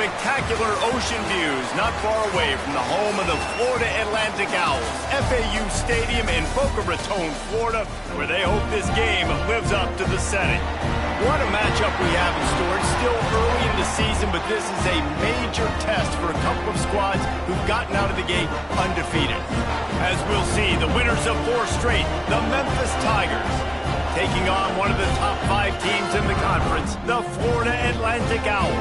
spectacular ocean views not far away from the home of the Florida Atlantic Owls, FAU Stadium in Boca Raton, Florida, where they hope this game lives up to the setting. What a matchup we have in store. It's still early in the season, but this is a major test for a couple of squads who've gotten out of the gate undefeated. As we'll see, the winners of 4 straight, the Memphis Tigers, taking on one of the top 5 teams in the conference, the Florida Atlantic Owls.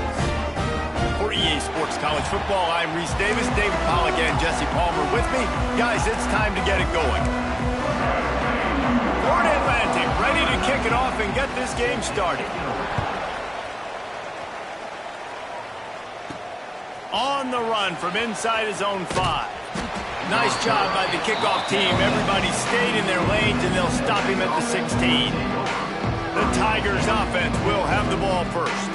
For EA Sports College Football, I'm Reese Davis, David Pollack, and Jesse Palmer with me. Guys, it's time to get it going. Florida Atlantic ready to kick it off and get this game started. On the run from inside his own 5. Nice job by the kickoff team. Everybody stayed in their lanes, and they'll stop him at the 16. The Tigers offense will have the ball first.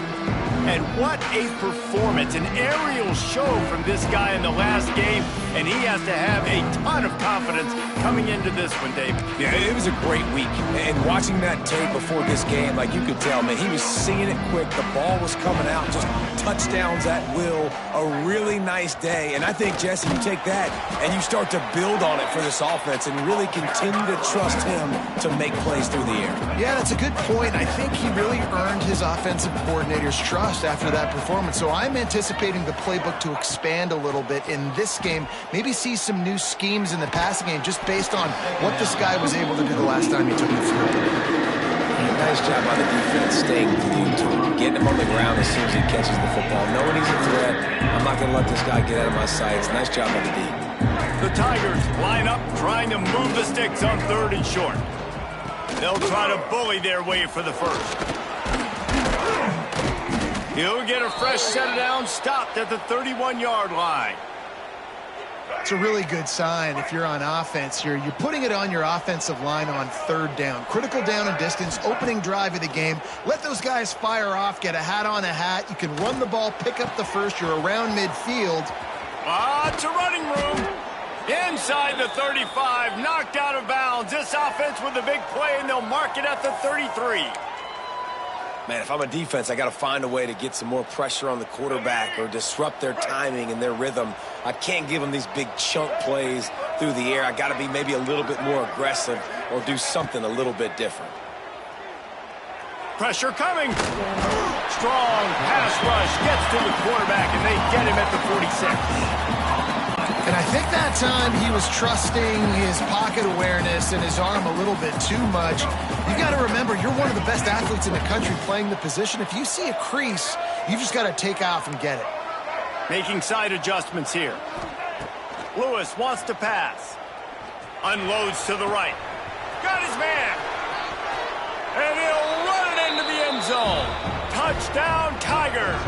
And what a performance, an aerial show from this guy in the last game, and he has to have a ton of confidence coming into this one, David. Yeah, it was a great week, and watching that tape before this game, like you could tell, man, he was seeing it quick. The ball was coming out, just touchdowns at will, a really nice day. And I think, Jesse, you take that and you start to build on it for this offense and really continue to trust him to make plays through the air. Yeah, that's a good point. I think he really earned his offensive coordinator's trust after that performance. So I'm anticipating the playbook to expand a little bit in this game, maybe see some new schemes in the passing game just based on what this guy was able to do the last time he took the field. Nice job by the defense staying glued to him, getting him on the ground as soon as he catches the football, knowing he's a threat. I'm not going to let this guy get out of my sights. Nice job by the D. The Tigers line up trying to move the sticks on 3rd and short. They'll try to bully their way for the first. He'll get a fresh set down, stopped at the 31-yard line. It's a really good sign if you're on offense. You're putting it on your offensive line on 3rd down. Critical down and distance, opening drive of the game. Let those guys fire off, get a hat on a hat. You can run the ball, pick up the first. You're around midfield. Lots of running room. Inside the 35, knocked out of bounds. This offense with a big play, and they'll mark it at the 33. Man, if I'm a defense, I got to find a way to get some more pressure on the quarterback or disrupt their timing and their rhythm. I can't give them these big chunk plays through the air. I got to be maybe a little bit more aggressive or do something a little bit different. Pressure coming. Strong pass rush gets to the quarterback, and they get him at the 46. And I think that time he was trusting his pocket awareness and his arm a little bit too much. You got to remember, you're one of the best athletes in the country playing the position. If you see a crease, you just got to take off and get it. Making side adjustments here. Lewis wants to pass. Unloads to the right. Got his man. And he'll run it into the end zone. Touchdown, Tigers.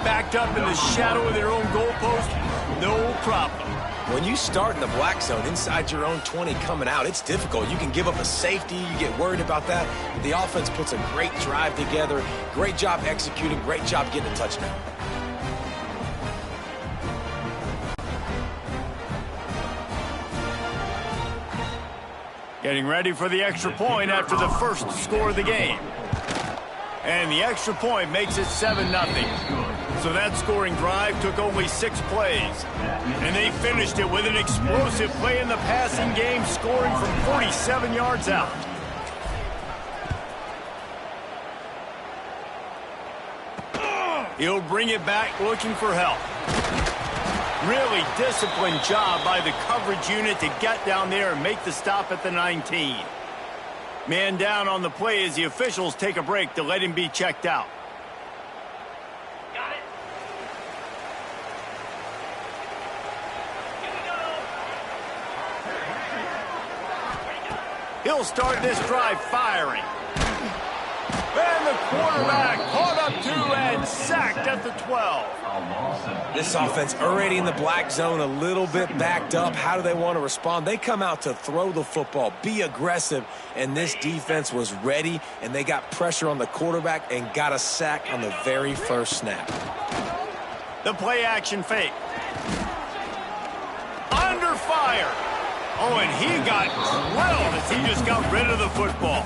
Backed up in the shadow of their own goalpost, no problem. When you start in the black zone inside your own 20 coming out, it's difficult. You can give up a safety. You get worried about that. But the offense puts a great drive together. Great job executing. Great job getting a touchdown. Getting ready for the extra point after the first score of the game. And the extra point makes it 7-0. So that scoring drive took only 6 plays. And they finished it with an explosive play in the passing game, scoring from 47 yards out. He'll bring it back looking for help. Really disciplined job by the coverage unit to get down there and make the stop at the 19. Man down on the play as the officials take a break to let him be checked out. Got it. He'll start this drive firing. And the quarterback caught up to and sacked at the 12. This offense already in the black zone, a little bit backed up. How do they want to respond? They come out to throw the football, be aggressive, and this defense was ready, and they got pressure on the quarterback and got a sack on the very first snap. The play action fake. Under fire. Oh, and he got drilled as he just got rid of the football.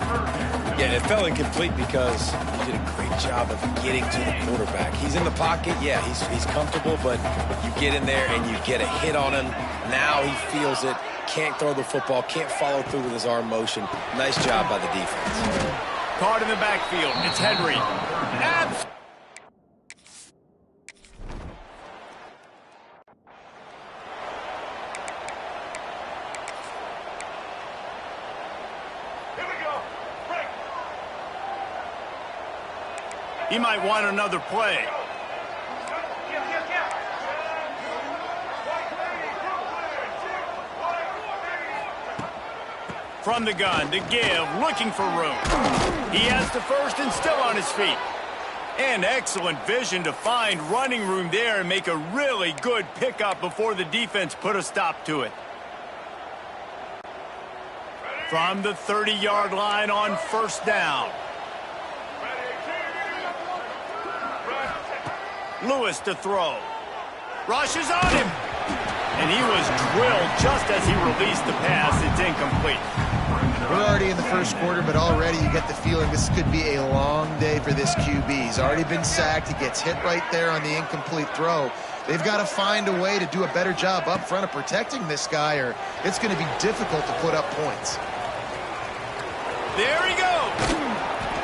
Yeah, it fell incomplete because he did a great job of getting to the quarterback. He's in the pocket. Yeah, he's comfortable, but you get in there and you get a hit on him. Now he feels it. Can't throw the football. Can't follow through with his arm motion. Nice job by the defense. Caught in the backfield. It's Henry. He might want another play. From the gun to give, looking for room. He has the first and still on his feet. And excellent vision to find running room there and make a really good pickup before the defense put a stop to it. From the 30-yard line on first down. Lewis to throw. Rushes on him. And he was drilled just as he released the pass. It's incomplete. We're already in the first quarter, but already you get the feeling this could be a long day for this QB. He's already been sacked. He gets hit right there on the incomplete throw. They've got to find a way to do a better job up front of protecting this guy, or it's going to be difficult to put up points. There he goes.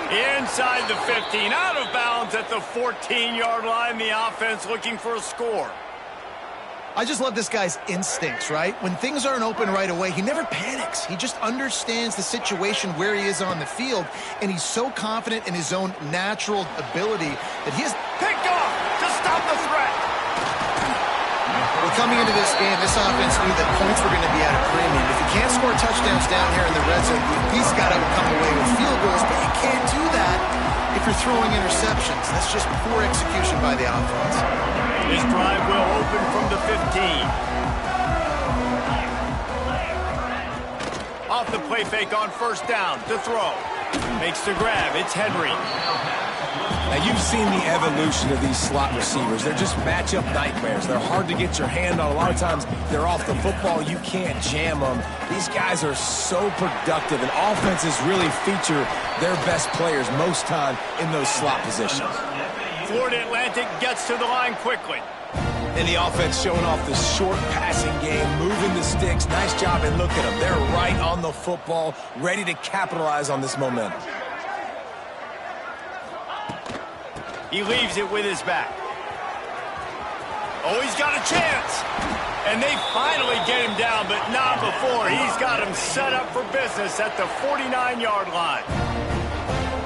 Inside the 15, out of bounds at the 14-yard line. The offense looking for a score. I just love this guy's instincts, right? When things aren't open right away, he never panics. He just understands the situation where he is on the field, and he's so confident in his own natural ability that he is picked off to stop the threat. Well, coming into this game, this offense knew that points were going to be at a premium. If you can't score touchdowns down here in the red zone, he's got to come away with field goals, but you can't do that if you're throwing interceptions. That's just poor execution by the offense. This drive will open from the 15. Off the play fake on first down to throw. Makes the grab. It's Henry. Now, you've seen the evolution of these slot receivers. They're just matchup nightmares. They're hard to get your hand on. A lot of times, they're off the football. You can't jam them. These guys are so productive, and offenses really feature their best players most time in those slot positions. Florida Atlantic gets to the line quickly. And the offense showing off the short passing game, moving the sticks. Nice job, and look at them. They're right on the football, ready to capitalize on this momentum. He leaves it with his back. Oh, he's got a chance. And they finally get him down, but not before. He's got him set up for business at the 49-yard line.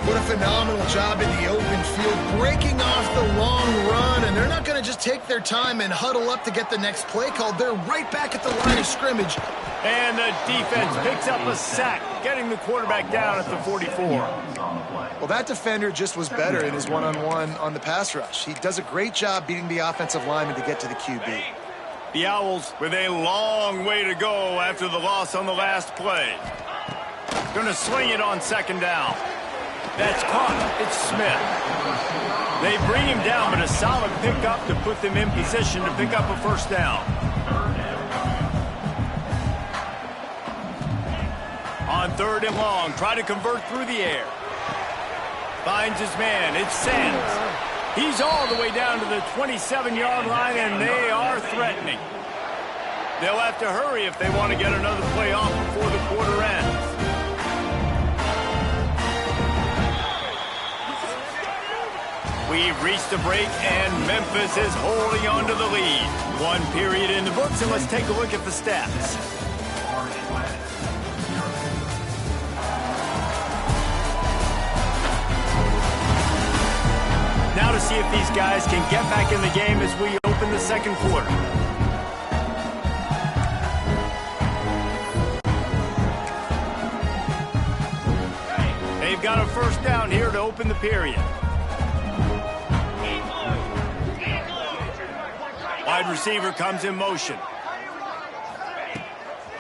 What a phenomenal job in the open field, breaking off the long run, and they're not going to just take their time and huddle up to get the next play called. They're right back at the line of scrimmage. And the defense picks up a sack, getting the quarterback down at the 44. Well, that defender just was better in his one-on-one on the pass rush. He does a great job beating the offensive lineman to get to the QB. The Owls with a long way to go after the loss on the last play. Going to swing it on second down. That's caught. It's Smith. They bring him down, but a solid pickup to put them in position to pick up a first down. On third and long, try to convert through the air. Finds his man. It's Sands. He's all the way down to the 27-yard line, and they are threatening. They'll have to hurry if they want to get another play off before the quarter ends. We've reached the break, and Memphis is holding on to the lead. One period in the books, and let's take a look at the stats. Now to see if these guys can get back in the game as we open the second quarter. They've got a first down here to open the period. Wide receiver comes in motion.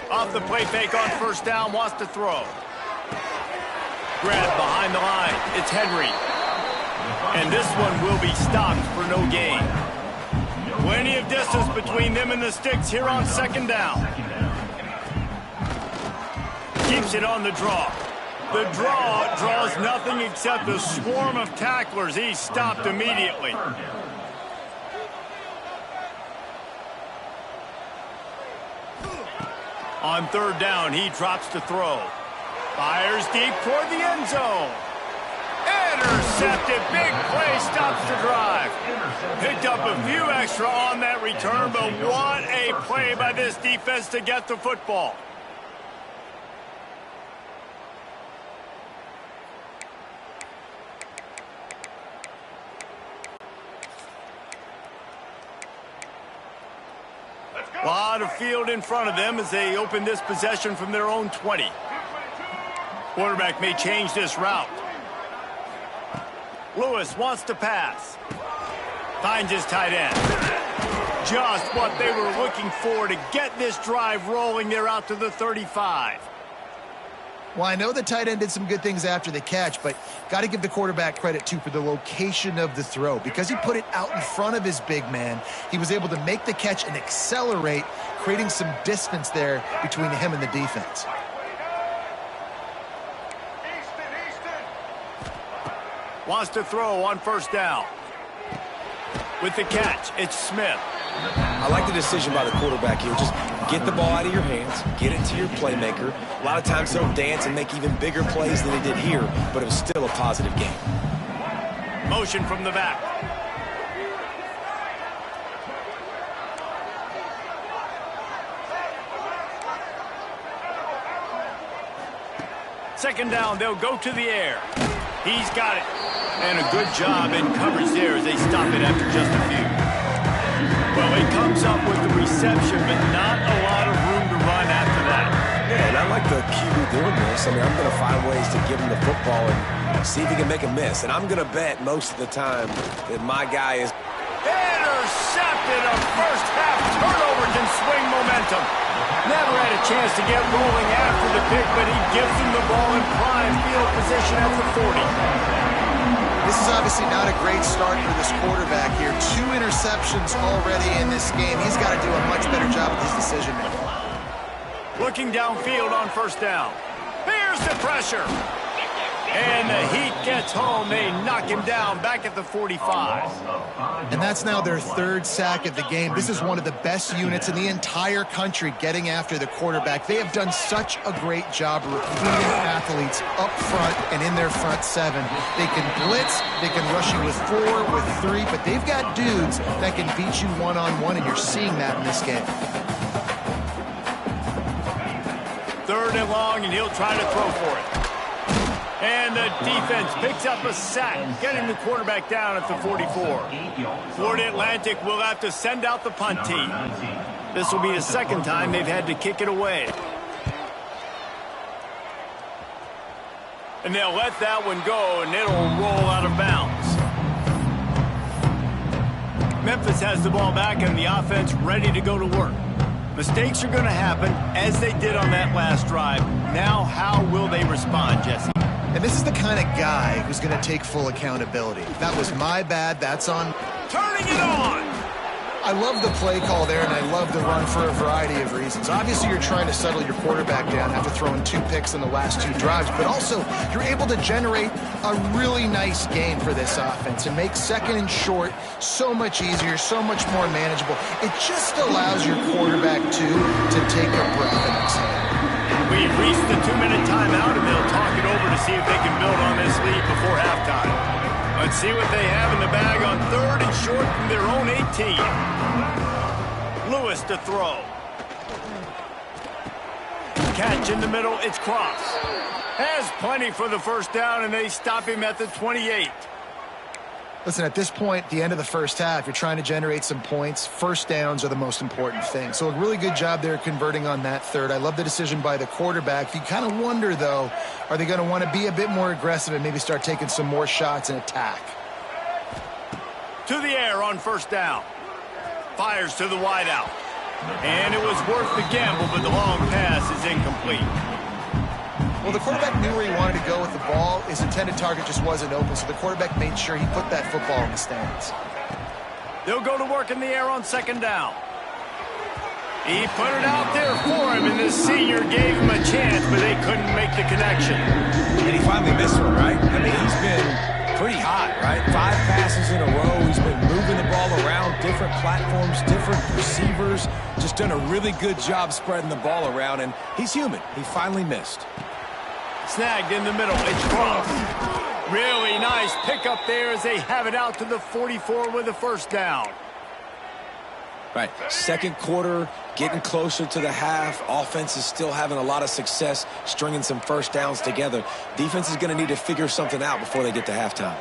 Off the play fake on first down, wants to throw. Grab behind the line. It's Henry. And this one will be stopped for no gain. Plenty of distance between them and the sticks here on second down. Keeps it on the draw. The draw draws nothing except a swarm of tacklers. He's stopped immediately. On third down, he drops to throw. Fires deep toward the end zone. Intercepted. Big play stops the drive. Picked up a few extra on that return, but what a play by this defense to get the football. A lot of field in front of them as they open this possession from their own 20. Quarterback may change this route. Lewis wants to pass. Finds his tight end. Just what they were looking for to get this drive rolling. They're out to the 35. Well, I know the tight end did some good things after the catch, but got to give the quarterback credit, too, for the location of the throw. Because he put it out in front of his big man, he was able to make the catch and accelerate, creating some distance there between him and the defense. Wants to throw on first down. With the catch, it's Smith. I like the decision by the quarterback here. Just get the ball out of your hands, get it to your playmaker. A lot of times he'll dance and make even bigger plays than he did here, but it was still a positive game. Motion from the back. Second down, they'll go to the air. He's got it. And a good job in coverage there as they stop it after just a few. Well, he comes up with the reception, but not a lot of room to run after that. Yeah, and I like the QB doing this. I mean, I'm going to find ways to give him the football and see if he can make a miss. And I'm going to bet most of the time that my guy is... Intercepted. A first half turnover can swing momentum. Never had a chance to get rolling after the pick, but he gives him the ball in prime field position at the 40. This is obviously not a great start for this quarterback here. 2 interceptions already in this game. He's got to do a much better job with his decision-making. Looking downfield on first down. Here's the pressure. And the heat gets home. They knock him down back at the 45. And that's now their 3rd sack of the game. This is one of the best units in the entire country getting after the quarterback. They have done such a great job recruiting athletes up front and in their front 7. They can blitz, they can rush you with 4, with 3, but they've got dudes that can beat you one-on-one, and you're seeing that in this game. 3rd and long, and he'll try to throw for it. And the defense picks up a sack, getting the quarterback down at the 44. Florida Atlantic will have to send out the punt team. This will be the 2nd time they've had to kick it away. And they'll let that one go, and it'll roll out of bounds. Memphis has the ball back, and the offense ready to go to work. Mistakes are going to happen, as they did on that last drive. Now, how will they respond, Jesse? And this is the kind of guy who's going to take full accountability. That was my bad. That's on. Turning it on. I love the play call there, and I love the run for a variety of reasons. Obviously, you're trying to settle your quarterback down after throwing 2 picks in the last 2 drives, but also you're able to generate a really nice gain for this offense and make 2nd and short so much easier, so much more manageable. It just allows your quarterback, too, to take a breath and exhale. We've reached the 2-minute timeout, and they'll talk it over to see if they can build on this lead before halftime. Let's see what they have in the bag on 3rd and short from their own 18. Lewis to throw. Catch in the middle, it's Cross. Has plenty for the first down, and they stop him at the 28. Listen, at this point, the end of the first half, you're trying to generate some points. First downs are the most important thing. So a really good job there converting on that 3rd. I love the decision by the quarterback. You kind of wonder, though, are they going to want to be a bit more aggressive and maybe start taking some more shots and attack? To the air on first down. Fires to the wideout. And it was worth the gamble, but the long pass is incomplete. Well, the quarterback knew where he wanted to go with the ball. His intended target just wasn't open, so the quarterback made sure he put that football in the stands. They'll go to work in the air on 2nd down. He put it out there for him, and the senior gave him a chance, but they couldn't make the connection. And he finally missed one, right? I mean, he's been pretty hot, right? 5 passes in a row. He's been moving the ball around, different platforms, different receivers. Just done a really good job spreading the ball around, and he's human. He finally missed. Snagged in the middle. It's crossed. Really nice pickup there as they have it out to the 44 with a first down. Right, second quarter, getting closer to the half. Offense is still having a lot of success stringing some first downs together. Defense is going to need to figure something out before they get to halftime.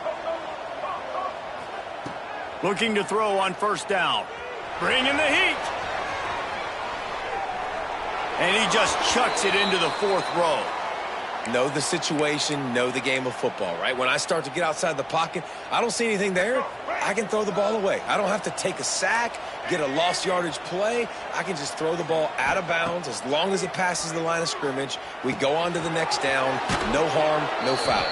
Looking to throw on first down. Bringing the heat. And he just chucks it into the 4th row. Know the situation, know the game of football, right? When I start to get outside the pocket, I don't see anything there, I can throw the ball away. I don't have to take a sack, get a lost yardage play. I can just throw the ball out of bounds as long as it passes the line of scrimmage. We go on to the next down. No harm, no foul.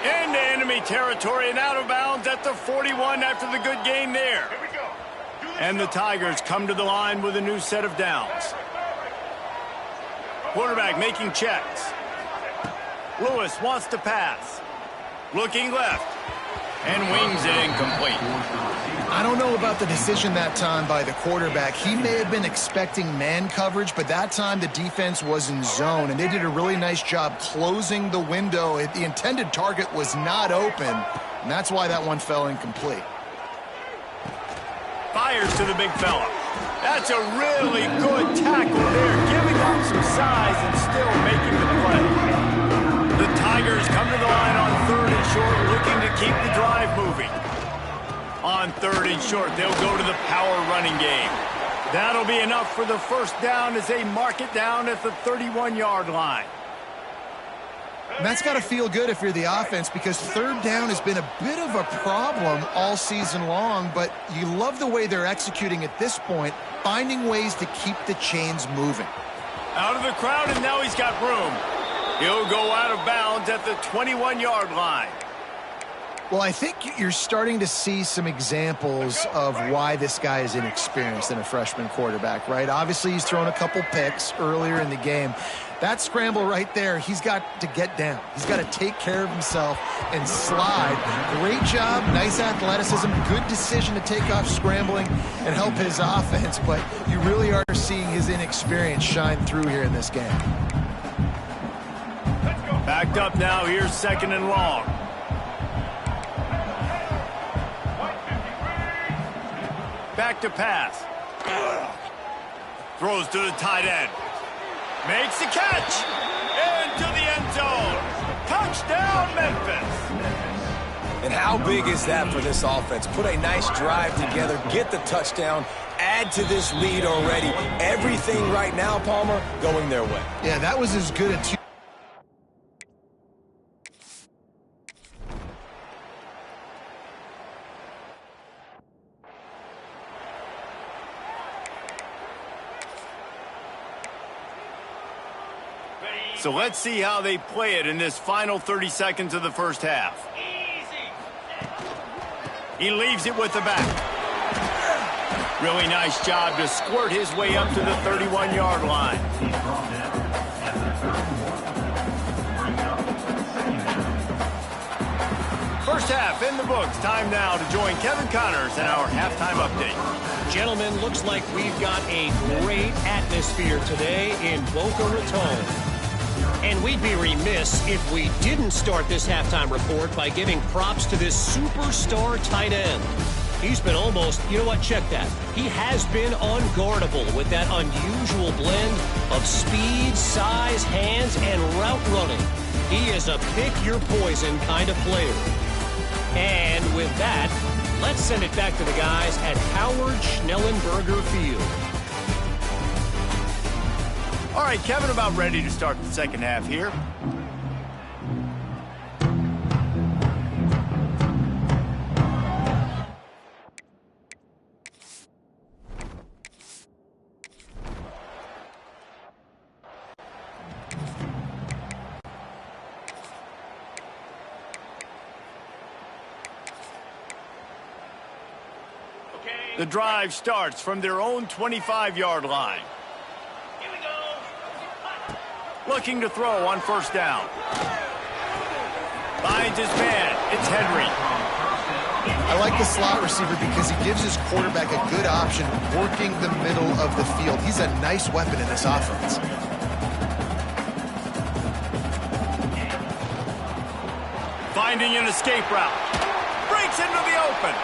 Into enemy territory and out of bounds at the 41 after the good gain there. And the Tigers come to the line with a new set of downs. Quarterback making checks. Lewis wants to pass. Looking left. And wings it incomplete. I don't know about the decision that time by the quarterback. He may have been expecting man coverage, but that time the defense was in zone, and they did a really nice job closing the window. The intended target was not open, and that's why that one fell incomplete. Fires to the big fella. That's a really good tackle there, giving up some size and still making the play. The Tigers come to the line on 3rd and short, looking to keep the drive moving. On 3rd and short, they'll go to the power running game. That'll be enough for the first down as they mark it down at the 31-yard line. And that's got to feel good if you're the offense, because 3rd down has been a bit of a problem all season long, but you love the way they're executing at this point, finding ways to keep the chains moving. Out of the crowd, and now he's got room. He'll go out of bounds at the 21-yard line. Well, I think you're starting to see some examples of why this guy is inexperienced in a freshman quarterback, right? Obviously, he's thrown a couple picks earlier in the game. That scramble right there, he's got to get down. He's got to take care of himself and slide. Great job, nice athleticism, good decision to take off scrambling and help his offense, but you really are seeing his inexperience shine through here in this game. Backed up now, here's 2nd and long. Back to pass. Throws to the tight end. Makes the catch. Into the end zone. Touchdown, Memphis. And how big is that for this offense? Put a nice drive together, get the touchdown, add to this lead already. Everything right now, Palmer, going their way. Yeah, that was as good a two. So let's see how they play it in this final 30 seconds of the first half. He leaves it with the back. Really nice job to squirt his way up to the 31-yard line. First half in the books. Time now to join Kevin Connors in our halftime update. Gentlemen, looks like we've got a great atmosphere today in Boca Raton. And we'd be remiss if we didn't start this halftime report by giving props to this superstar tight end. He's been almost, you know what, check that. He has been unguardable with that unusual blend of speed, size, hands, and route running. He is a pick-your-poison kind of player. And with that, let's send it back to the guys at Howard Schnellenberger Field. All right, Kevin, about ready to start the second half here. The drive starts from their own 25-yard line. Looking to throw on first down. Finds his man. It's Henry. I like the slot receiver because he gives his quarterback a good option working the middle of the field. He's a nice weapon in this offense. Finding an escape route. Breaks into the open.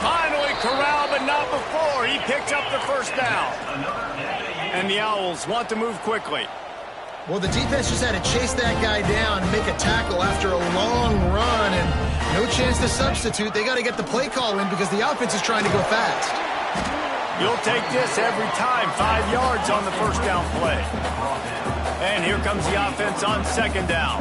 Finally corralled, but not before. He picks up the first down. And the Owls want to move quickly. Well, the defense just had to chase that guy down and make a tackle after a long run, and no chance to substitute. They got to get the play call in because the offense is trying to go fast. You'll take this every time. 5 yards on the first down play. And here comes the offense on second down.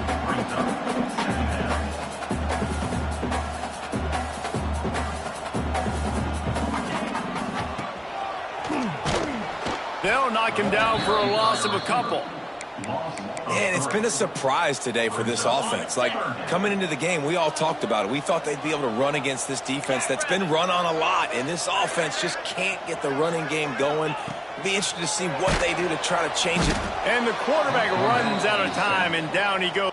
They'll knock him down for a loss of a couple. And it's been a surprise today for this offense. Like, coming into the game, we all talked about it. We thought they'd be able to run against this defense that's been run on a lot, and this offense just can't get the running game going. Be interested to see what they do to try to change it. And the quarterback runs out of time, and down he goes.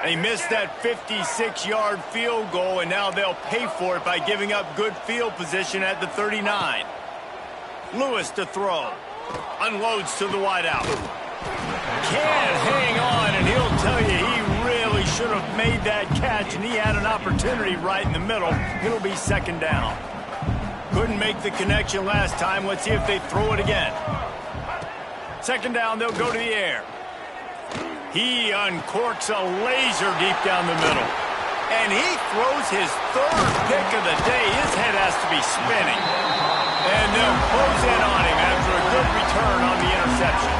They missed that 56-yard field goal, and now they'll pay for it by giving up good field position at the 39. Lewis to throw. Unloads to the wideout. Can't hang on, and he'll tell you he really should have made that catch, and he had an opportunity right in the middle. It'll be second down. Couldn't make the connection last time. Let's see if they throw it again. Second down, they'll go to the air. He uncorks a laser deep down the middle. And he throws his third pick of the day. His head has to be spinning. And they'll close in on him after a good return on the interception.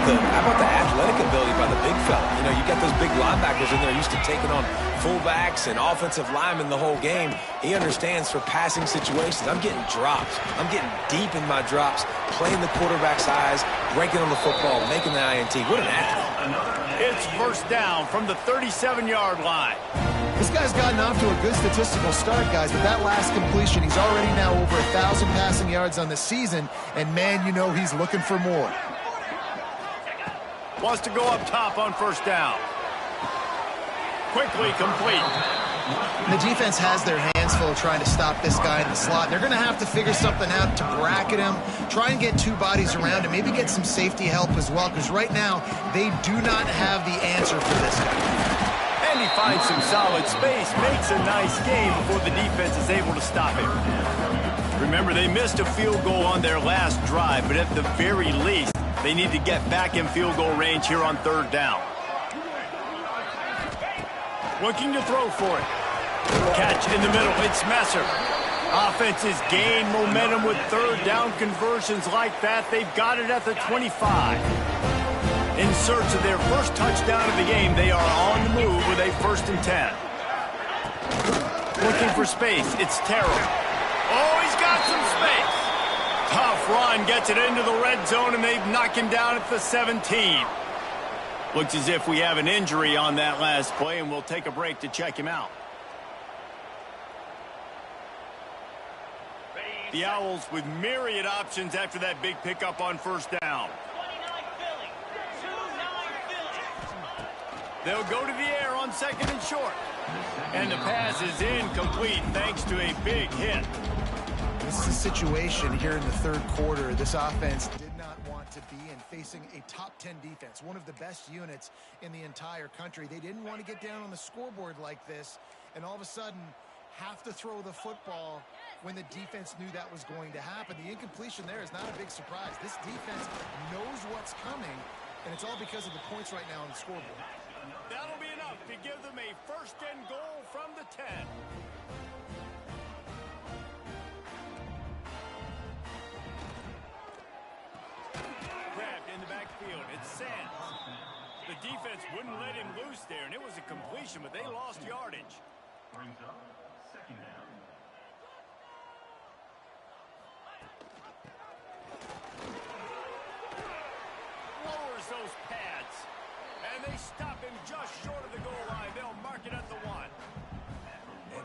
How about the athletic ability by the big fella? You know, you got those big linebackers in there used to taking on fullbacks and offensive linemen the whole game. He understands for passing situations. I'm getting drops. I'm getting deep in my drops, playing the quarterback's eyes, breaking on the football, making the INT. What an athlete. It's first down from the 37-yard line. This guy's gotten off to a good statistical start, guys, but that last completion, he's already now over 1,000 passing yards on the season, and man, you know he's looking for more. Wants to go up top on first down. Quickly complete. The defense has their hands full trying to stop this guy in the slot. They're going to have to figure something out to bracket him, try and get two bodies around him, maybe get some safety help as well, because right now they do not have the answer for this guy. And he finds some solid space, makes a nice game before the defense is able to stop him. Remember, they missed a field goal on their last drive, but at the very least, they need to get back in field goal range here on third down. Looking to throw for it. Catch in the middle. It's Messer. Offenses gain momentum with third down conversions like that. They've got it at the 25. In search of their first touchdown of the game, they are on the move with a 1st and 10. Looking for space. It's Terrell. Oh, he's got some space. Tough run, gets it into the red zone, and they've knocked him down at the 17. Looks as if we have an injury on that last play, and we'll take a break to check him out. The Owls with myriad options after that big pickup on first down. They'll go to the air on second and short. And the pass is incomplete thanks to a big hit. This is a situation here in the third quarter. This offense did not want to be in, facing a top 10 defense, one of the best units in the entire country. They didn't want to get down on the scoreboard like this and all of a sudden have to throw the football when the defense knew that was going to happen. The incompletion there is not a big surprise. This defense knows what's coming, and it's all because of the points right now on the scoreboard. That'll be enough to give them a 1st and goal from the 10. Grabbed in the backfield. It's Sands. The defense wouldn't let him loose there, and it was a completion, but they lost yardage. Brings up second down. Lowers those pads. And they stop him just short of the goal line. They'll mark it at the 1.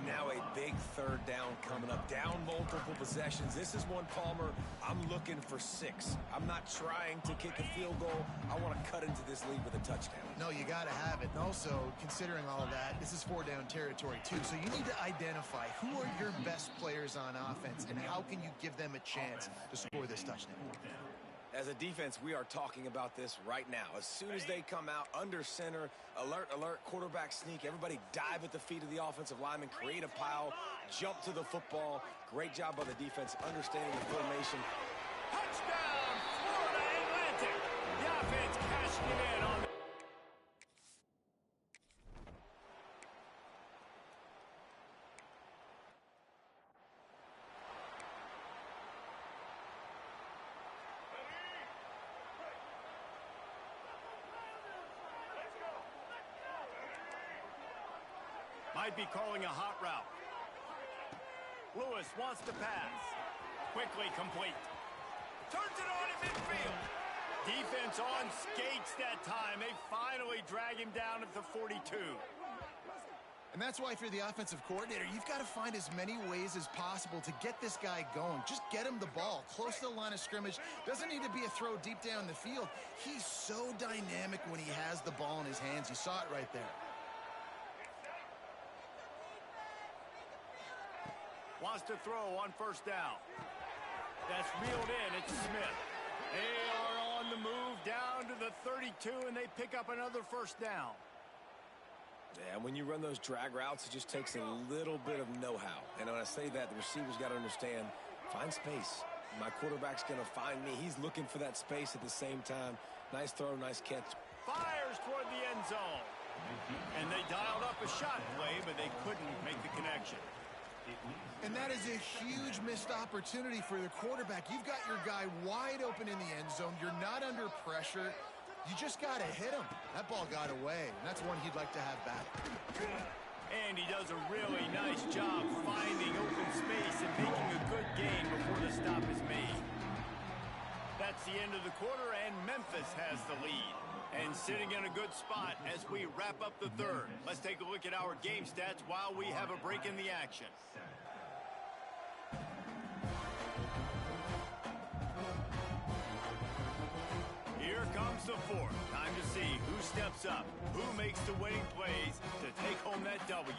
And now a big third down coming up. Down multiple possessions. This is one, Palmer, I'm looking for 6. I'm not trying to kick a field goal. I want to cut into this lead with a touchdown. No, you got to have it. And also, considering all of that, this is 4-down territory, too. So you need to identify who are your best players on offense and how can you give them a chance to score this touchdown. As a defense, we are talking about this right now. As soon as they come out under center, alert, alert, quarterback sneak, everybody dive at the feet of the offensive lineman, create a pile, jump to the football. Great job by the defense, understanding the formation. Touchdown, Florida Atlantic. The offense cashing it in on. Might be calling a hot route. Lewis wants to pass. Quickly complete. Turns it on in midfield. Defense on skates that time. They finally drag him down at the 42. And that's why if you're the offensive coordinator, you've got to find as many ways as possible to get this guy going. Just get him the ball close to the line of scrimmage. Doesn't need to be a throw deep down the field. He's so dynamic when he has the ball in his hands. You saw it right there. Wants to throw on first down. That's reeled in. It's Smith. They are on the move down to the 32, and they pick up another first down. Yeah, when you run those drag routes, it just takes a little bit of know-how. And when I say that, the receiver's got to understand, find space. My quarterback's going to find me. He's looking for that space at the same time. Nice throw, nice catch. Fires toward the end zone. And they dialed up a shot play, but they couldn't make the connection. And that is a huge missed opportunity for the quarterback. You've got your guy wide open in the end zone. You're not under pressure. You just got to hit him. That ball got away, and that's one he'd like to have back. And he does a really nice job finding open space and making a good gain before the stop is made. That's the end of the quarter, and Memphis has the lead. And sitting in a good spot as we wrap up the third. Let's take a look at our game stats while we have a break in the action. Here comes the fourth. Time to see who steps up, who makes the winning plays to take home that W.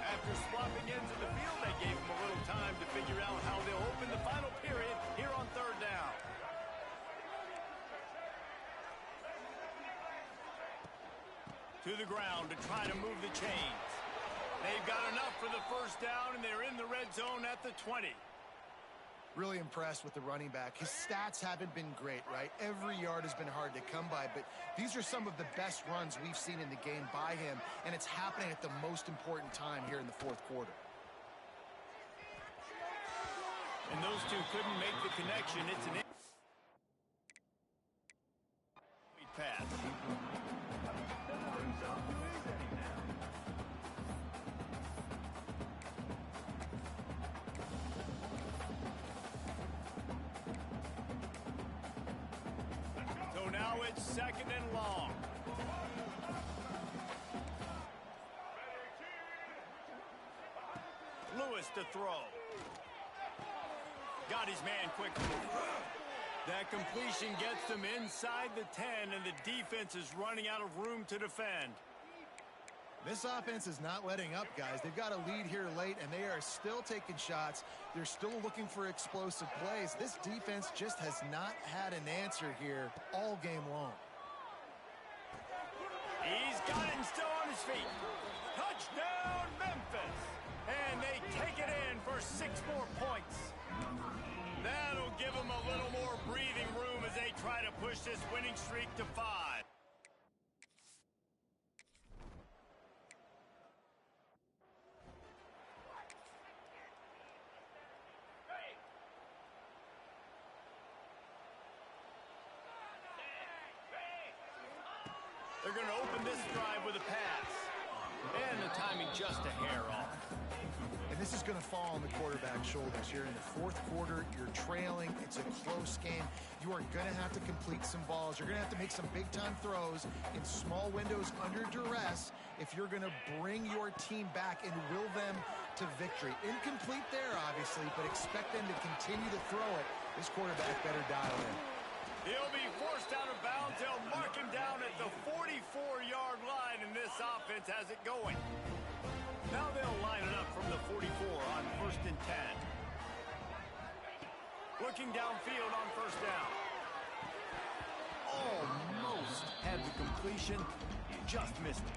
After swapping ends of the field, they gave him a little time to figure out how they'll open the final period here on third down. To the ground to try to move the chains. They've got enough for the first down, and they're in the red zone at the 20. Really impressed with the running back. His stats haven't been great, right? Every yard has been hard to come by, but these are some of the best runs we've seen in the game by him, and it's happening at the most important time here in the fourth quarter. And those two couldn't make the connection. It's an pass. So now it's second and long. Lewis to throw. Got his man quickly. That completion gets them inside the 10, and the defense is running out of room to defend. This offense is not letting up, guys. They've got a lead here late, and they are still taking shots. They're still looking for explosive plays. This defense just has not had an answer here all game long. He's got him still on his feet. Touchdown, Memphis. And they take it in for 6 more points. That'll give them a little more breathing room as they try to push this winning streak to 5. They're going to open this drive with a pass. And the timing just a hair off. And this is going to fall on the quarterback's shoulders. You're in the fourth quarter. You're trailing. It's a close game. You are going to have to complete some balls. You're going to have to make some big-time throws in small windows under duress if you're going to bring your team back and will them to victory. Incomplete there, obviously, but expect them to continue to throw it. This quarterback better dial in. He'll be forced out of bounds. They'll mark him down at the 44-yard line, and this offense has it going. Now they'll line it up from the 44 on 1st and 10. Looking downfield on 1st down. Almost had the completion. Just missed it.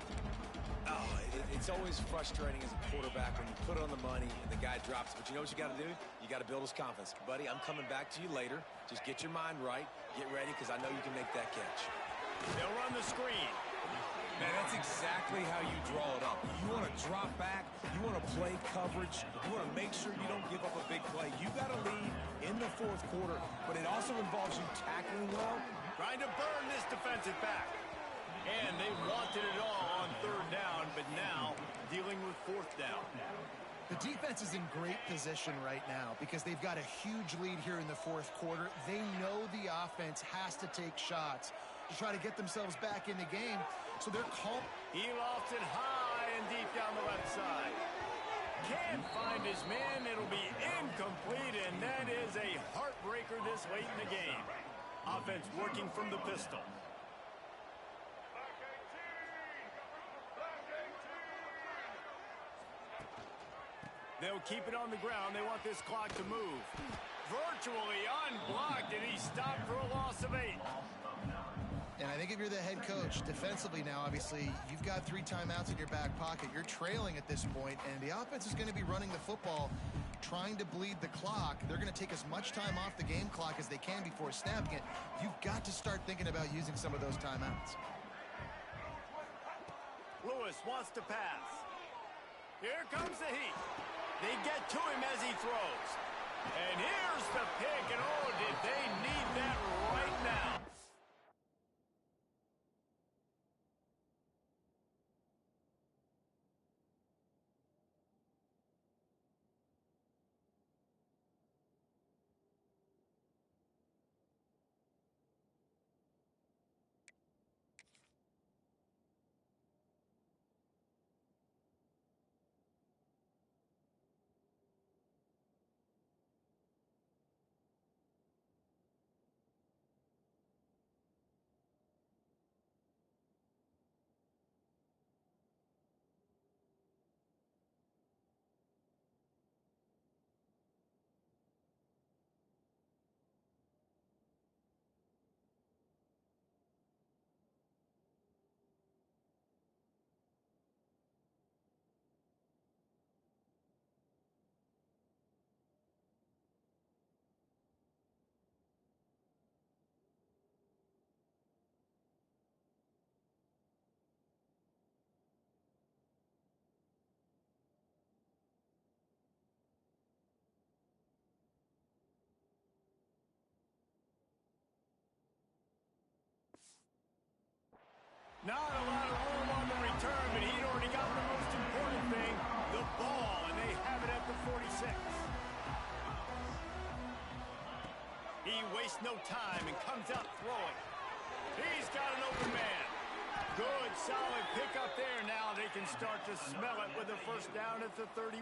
Oh, it's always frustrating as a quarterback when you put it on the money and the guy drops it. But you know what you got to do? You got to build his confidence. Buddy, I'm coming back to you later. Just get your mind right. Get ready, because I know you can make that catch. They'll run the screen. Man, that's exactly how you draw it up. You want to drop back. You want to play coverage. You want to make sure you don't give up a big play. You got to lead in the fourth quarter, but it also involves you tackling well. Trying to burn this defensive back. And they wanted it all on 3rd down, but now dealing with 4th down. The defense is in great position right now because they've got a huge lead here in the fourth quarter. They know the offense has to take shots to try to get themselves back in the game. So they're calm. He lost it high and deep down the left side. Can't find his man. It'll be incomplete, and that is a heartbreaker this late in the game. Offense working from the pistol. They'll keep it on the ground. They want this clock to move. Virtually unblocked, and he's stopped for a loss of 8. And I think if you're the head coach, defensively now, obviously, you've got 3 timeouts in your back pocket. You're trailing at this point, and the offense is going to be running the football, trying to bleed the clock. They're going to take as much time off the game clock as they can before snapping it. You've got to start thinking about using some of those timeouts. Lewis wants to pass. Here comes the heat. They get to him as he throws. And here's the pick, and oh, did they need that right now. Not a lot of room on the return, but he'd already got the most important thing, the ball, and they have it at the 46. He wastes no time and comes out throwing. He's got an open man. Good, solid pickup there. Now they can start to smell it with a 1st down at the 31.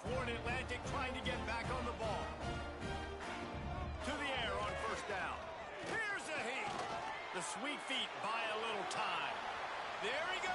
Florida Atlantic trying to get back on the ball. To the air on 1st down. Here's the heat. The sweet feet buy a little time. There he goes.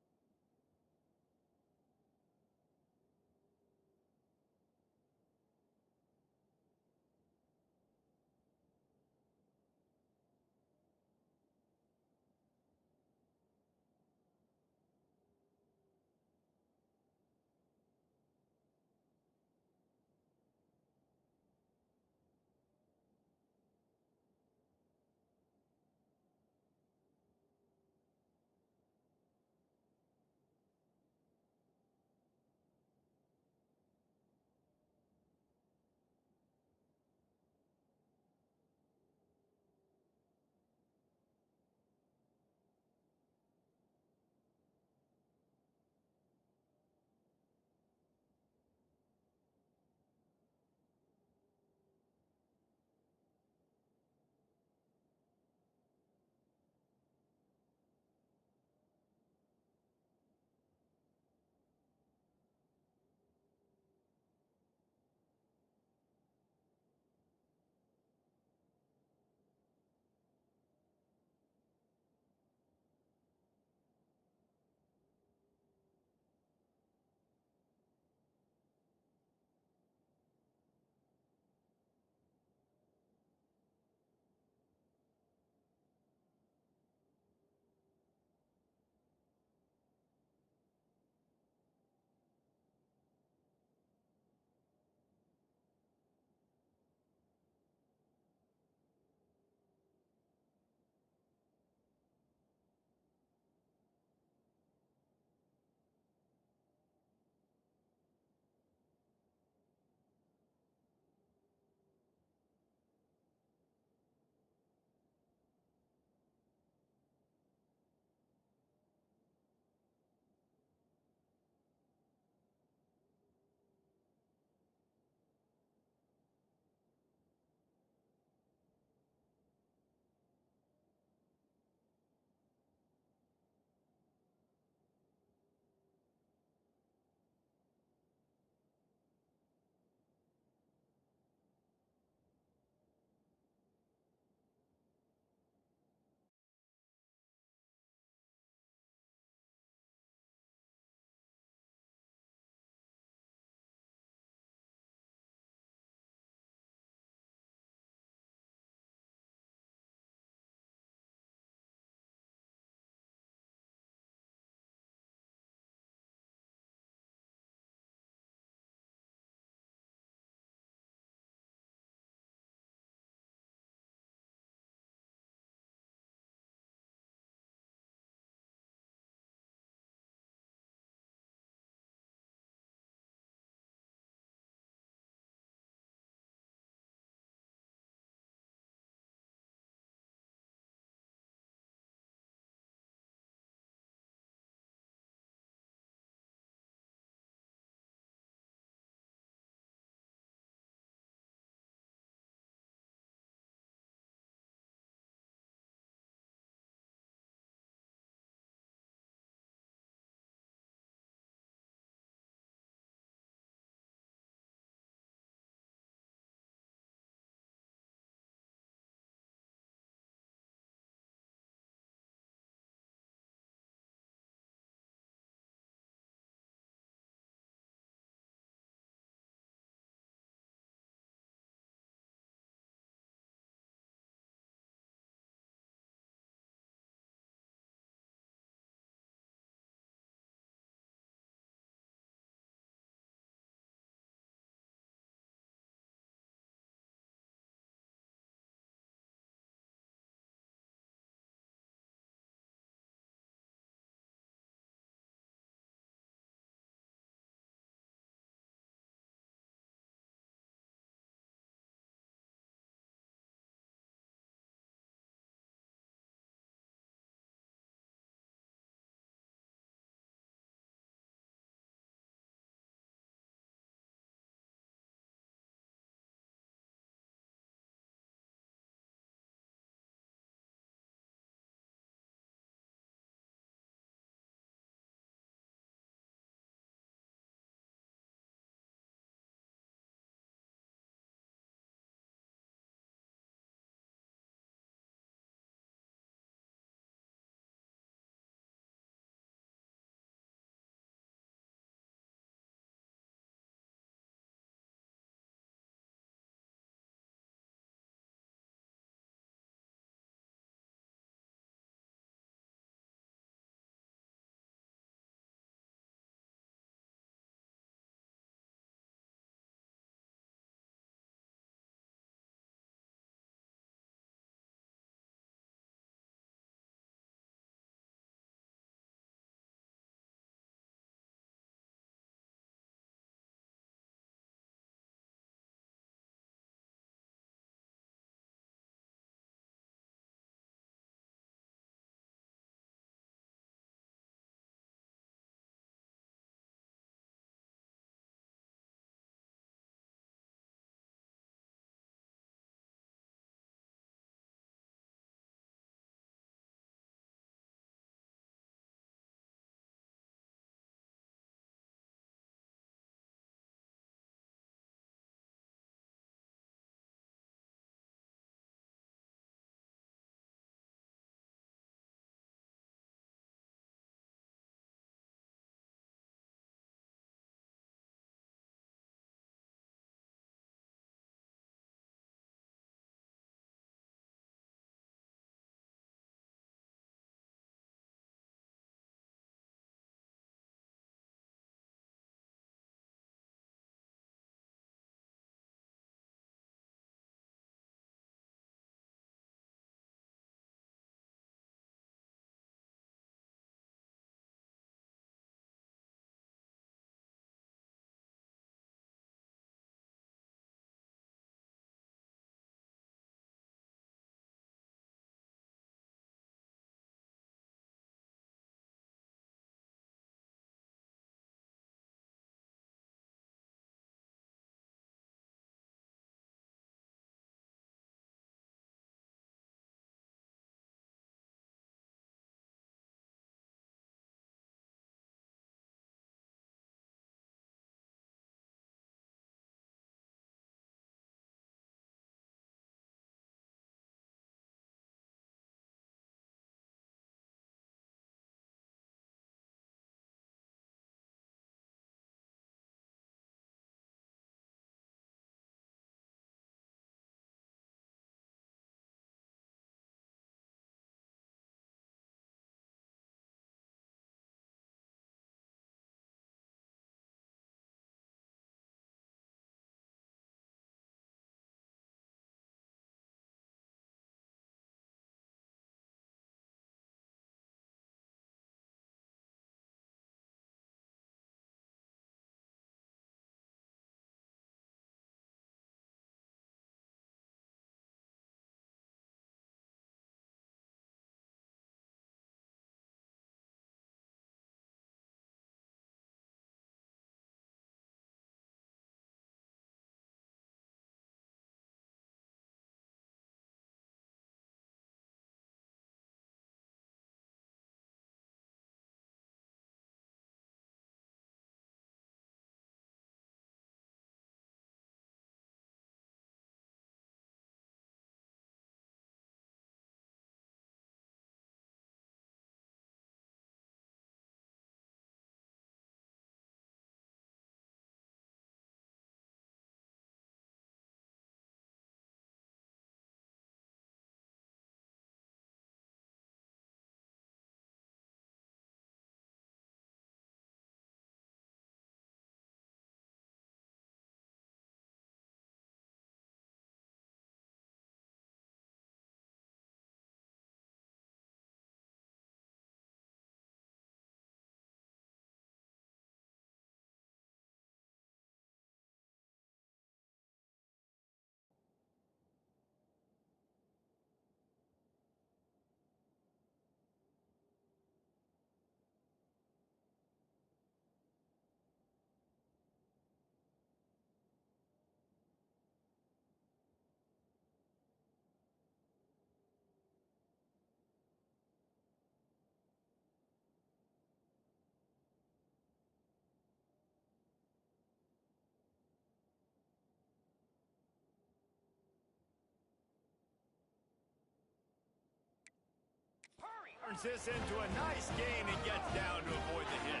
Turns this into a nice gain and gets down to avoid the hit.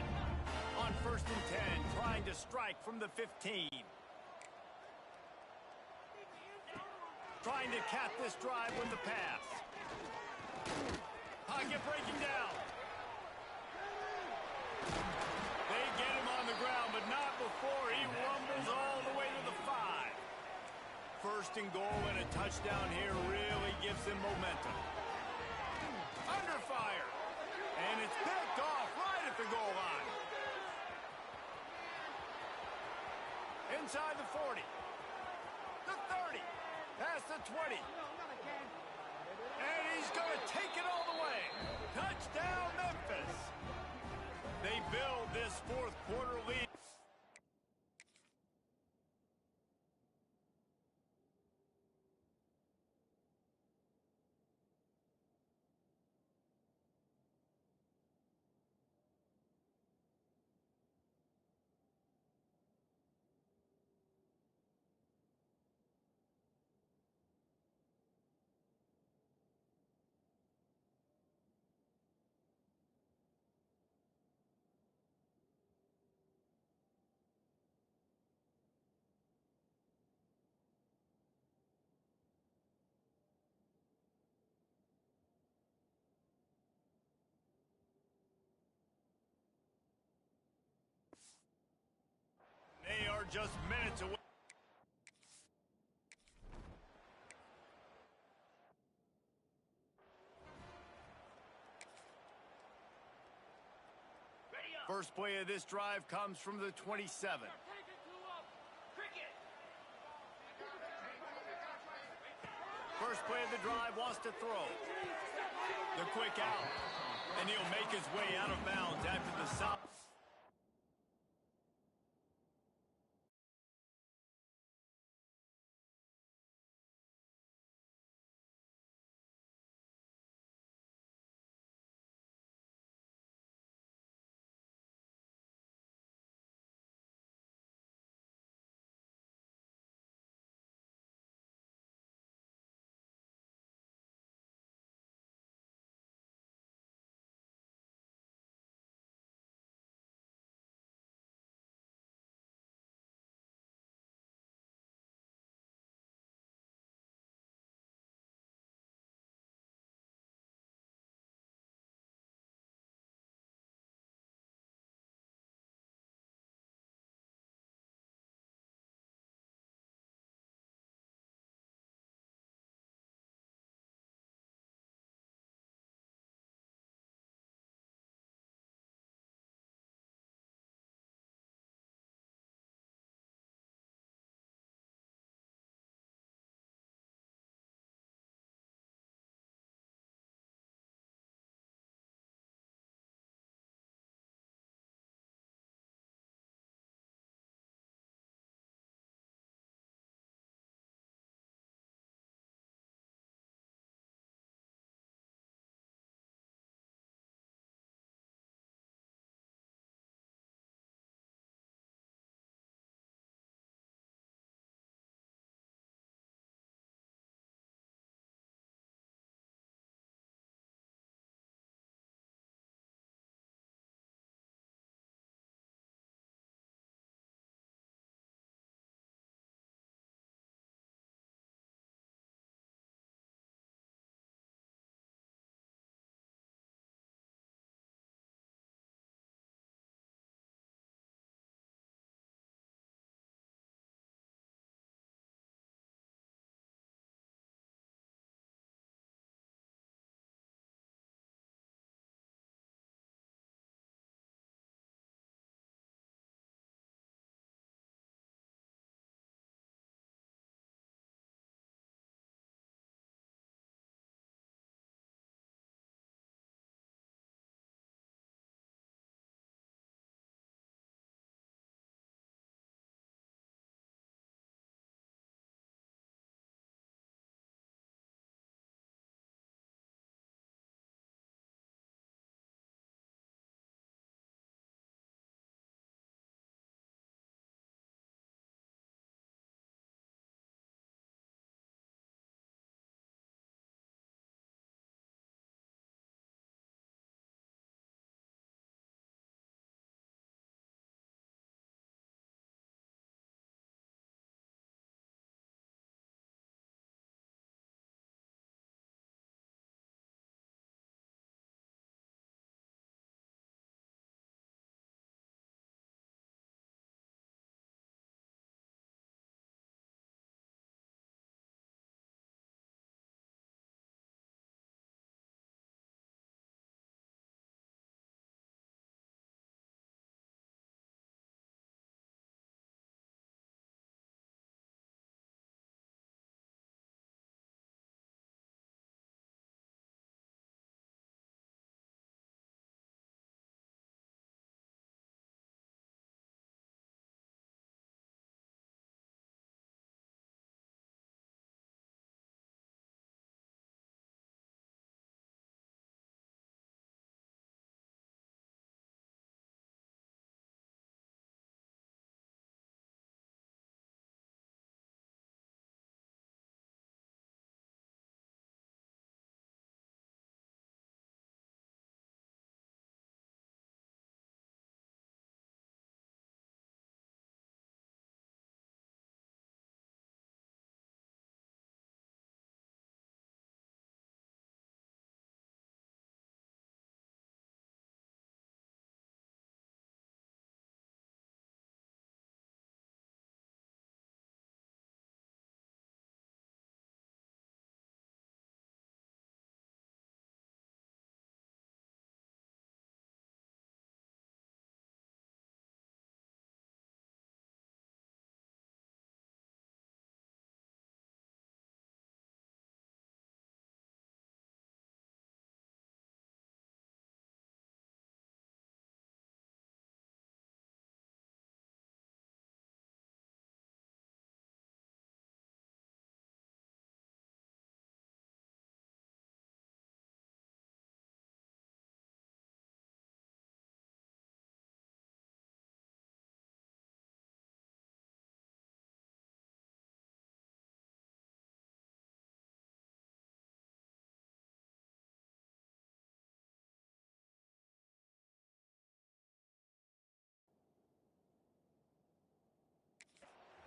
On 1st and 10, trying to strike from the 15. Trying to cap this drive with the pass. Pocket breaking down. They get him on the ground, but not before he rumbles all the way to the 5. 1st and goal and a touchdown here really gives him momentum. Under fire. And it's picked off right at the goal line. Inside the 40. The 30. Past the 20. And he's going to take it all the way. Touchdown, Memphis. They build this 4th quarter lead. They are just minutes away. First play of this drive comes from the 27. First play of the drive wants to throw. The quick out. And he'll make his way out of bounds after the stop.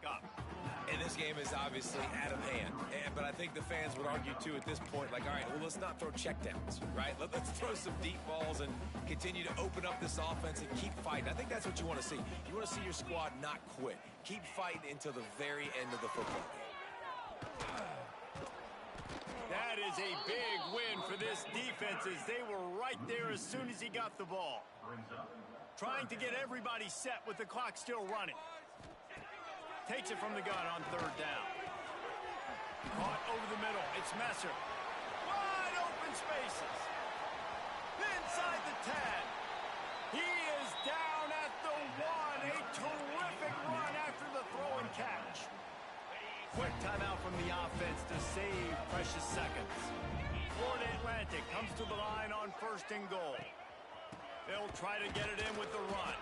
back up. And this game is obviously out of hand. But I think the fans would argue, too, at this point, like, all right, well, let's not throw checkdowns, right? Let's throw some deep balls and continue to open up this offense and keep fighting. I think that's what you want to see. You want to see your squad not quit. Keep fighting until the very end of the football game. That is a big win for this defense as they were right there as soon as he got the ball. Trying to get everybody set with the clock still running. Takes it from the gun on third down. Caught over the middle. It's Messer. Wide open spaces. Inside the 10. He is down at the 1. A terrific run after the throw and catch. Quick timeout from the offense to save precious seconds. Florida Atlantic comes to the line on 1st and goal. They'll try to get it in with the run.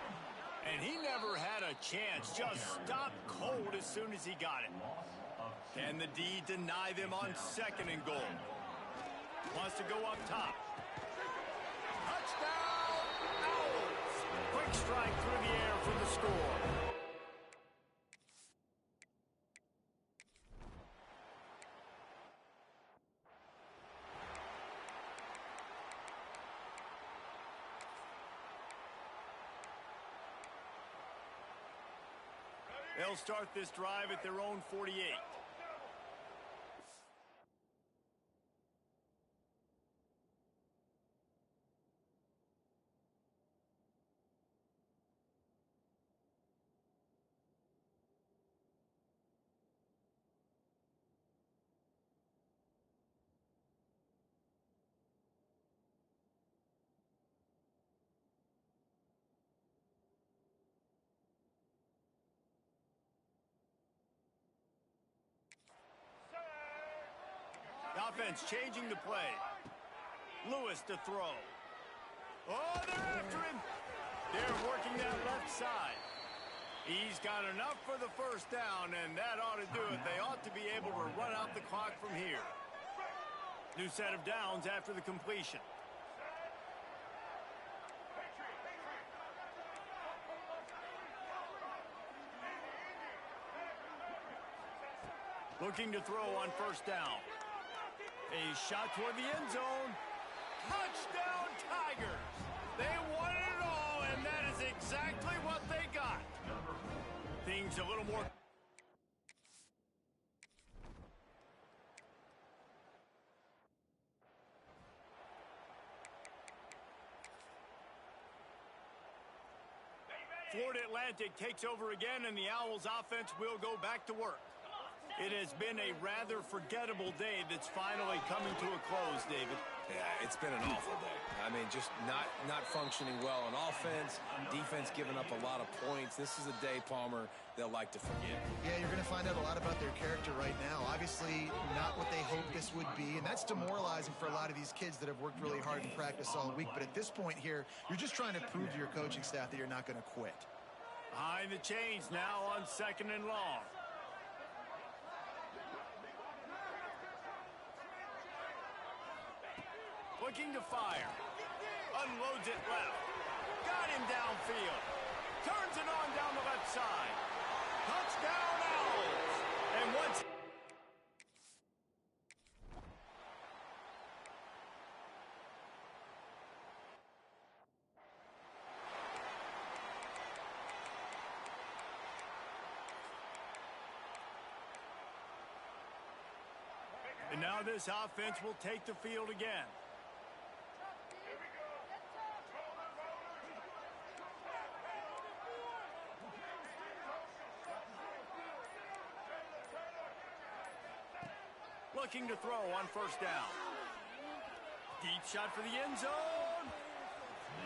And he never had a chance. Just stopped cold as soon as he got it. Can the D deny them on 2nd and goal? Wants to go up top. Touchdown, Owls! Quick strike through the air for the score. They'll start this drive at their own 48. The offense changing the play. Lewis to throw. Oh, they're after him. They're working that left side. He's got enough for the first down, and that ought to do it. They ought to be able to run out the clock from here. New set of downs after the completion. Looking to throw on 1st down. A shot toward the end zone. Touchdown, Tigers! They wanted it all, and that is exactly what they got. Things a little more... Florida Atlantic takes over again, and the Owls offense will go back to work. It has been a rather forgettable day that's finally coming to a close, David. Yeah, it's been an awful day. I mean, just not functioning well on offense, defense giving up a lot of points. This is a day, Palmer, they'll like to forget. Yeah, you're going to find out a lot about their character right now. Obviously, not what they hoped this would be, and that's demoralizing for a lot of these kids that have worked really hard in practice all week. But at this point here, you're just trying to prove to your coaching staff that you're not going to quit. Behind the chains now on 2nd and long. Looking to fire. Unloads it left. Got him downfield. Turns it on down the left side. Touchdown, Owls! And once... And now this offense will take the field again. Looking to throw on 1st down. Deep shot for the end zone.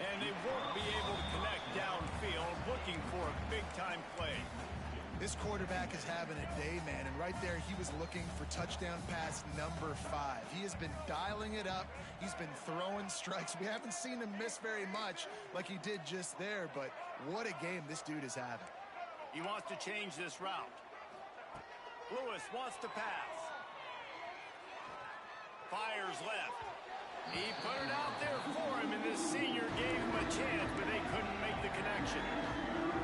And they won't be able to connect downfield, looking for a big-time play. This quarterback is having a day, man, and right there he was looking for touchdown pass number 5. He has been dialing it up. He's been throwing strikes. We haven't seen him miss very much like he did just there, but what a game this dude is having. He wants to change this route. Lewis wants to pass. Fires left. He put it out there for him, and this senior gave him a chance, but they couldn't make the connection.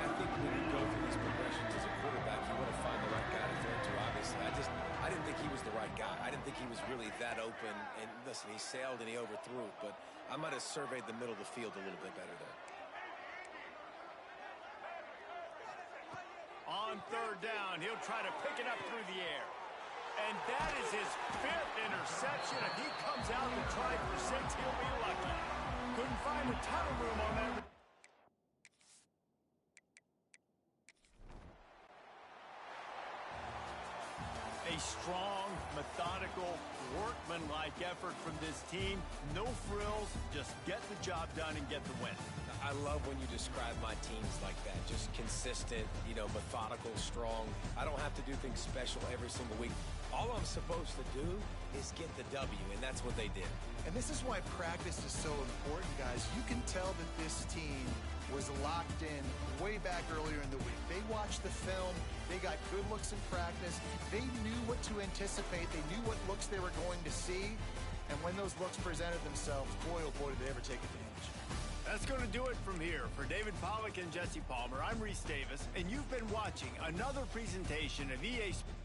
I think when you go through these progressions as a quarterback, you want to find the right guy to throw to, obviously. I didn't think he was the right guy. I didn't think he was really that open. And listen, he sailed and he overthrew it, but I might have surveyed the middle of the field a little bit better there. On third down, he'll try to pick it up through the air. And that is his 5th interception. If he comes out to try for 6, he'll be lucky. Couldn't find a ton of room on that. A strong, methodical, workman-like effort from this team. No frills, just get the job done and get the win. I love when you describe my teams like that. Just consistent, methodical, strong. I don't have to do things special every single week. All I'm supposed to do is get the W, and that's what they did. And this is why practice is so important, guys. You can tell that this team was locked in way back earlier in the week. They watched the film. They got good looks in practice. They knew what to anticipate. They knew what looks they were going to see. And when those looks presented themselves, boy, oh boy, did they ever take advantage. That's going to do it from here. For David Pollack and Jesse Palmer, I'm Reese Davis, and you've been watching another presentation of EA Sports.